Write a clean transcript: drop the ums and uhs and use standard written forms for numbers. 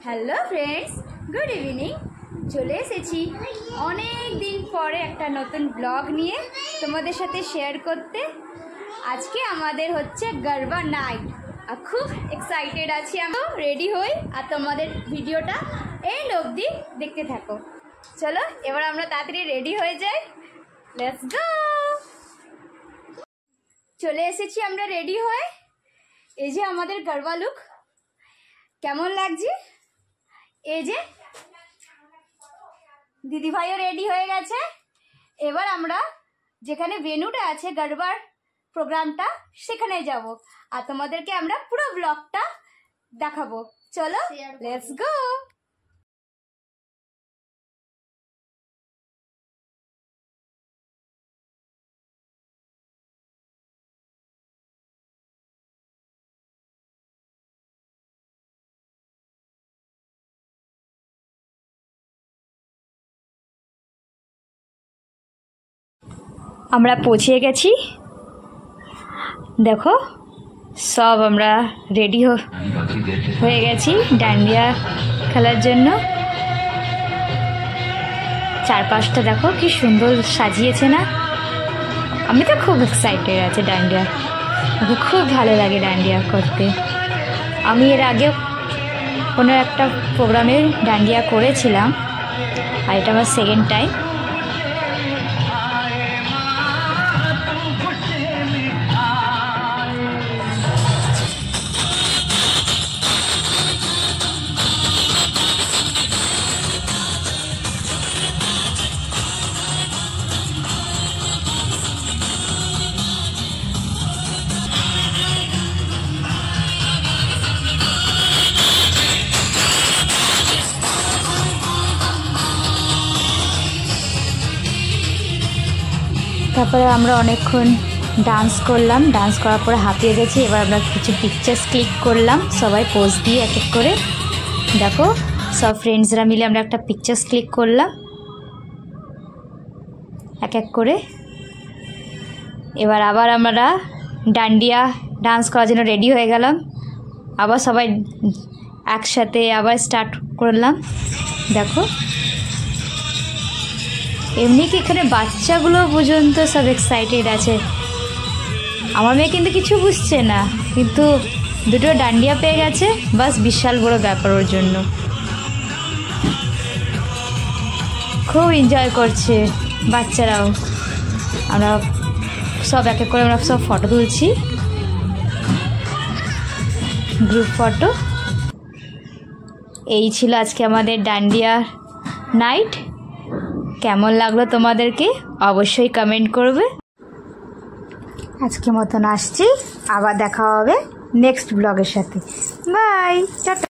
Hello friends, good evening. চলে এসেছি অনেক দিন পরে একটা নতুন ব্লগ নিয়ে তোমাদের সাথে শেয়ার করতে। আজকে আমাদের হচ্ছে গরবা নাইট, আর খুব এক্সাইটেড আছি। আমরা রেডি হই আর তোমাদের ভিডিওটা এন্ড অবধি দেখতে থাকো। চলো এবার আমরা তাড়াতাড়ি রেডি হয়ে যাই, লেটস গো। চলে এসেছি আমরা রেডি হয়ে। এই যে আমাদের গরবা লুক, কেমন লাগছে? এই যে দিদিভাইও রেডি হয়ে গেছে। এবার আমরা যেখানে ভেন্যুটা আছে গরবার প্রোগ্রামটা, সেখানে যাব আর তোমাদেরকে আমরা পুরো ব্লগটা দেখাবো। চলো লেটস গো। আমরা পৌঁছে গেছি, দেখো সব আমরা রেডি হয়ে গেছি ডান্ডিয়া খেলার জন্য। চারপাশটা দেখো কি সুন্দর সাজিয়েছে না? আমি তো খুব এক্সাইটেড আছি ডান্ডিয়া, আমাকে খুব ভালো লাগে ডান্ডিয়া করতে। আমি এর আগেও কোনো একটা প্রোগ্রামে ডান্ডিয়া করেছিলাম, আর এটা আমার সেকেন্ড টাইম। তারপরে আমরা অনেকক্ষণ ডান্স করলাম, ডান্স করার পরে হাঁপিয়ে গেছি। এবার আমরা কিছু পিকচার্স ক্লিক করলাম, সবাই পোজ দিয়ে এক এক করে। দেখো সব ফ্রেন্ডসরা মিলে আমরা একটা পিকচার্স ক্লিক করলাম এক এক করে। এবার আবার আমরা ডান্ডিয়া ডান্স করার জন্য রেডি হয়ে গেলাম। আবার সবাই একসাথে আবার স্টার্ট করলাম। দেখো এমনি কি এখানে বাচ্চাগুলো পর্যন্ত সব এক্সাইটেড আছে। আমার মেয়ে কিন্তু কিছু বুঝছে না, কিন্তু দুটো ডান্ডিয়া পেয়ে গেছে, বাস বিশাল বড় ব্যাপার ওর জন্য। খুব এনজয় করছে বাচ্চারাও। আমরা সব এক এক করে আমরা সব ফটো তুলছি, গ্রুপ ফটো। এই ছিল আজকে আমাদের ডান্ডিয়া নাইট। কেমন লাগলো তোমাদেরকে অবশ্যই কমেন্ট করবে। আজকে মতন আসছি, আবার দেখা হবে নেক্সট ব্লগের সাথে। Bye, tata.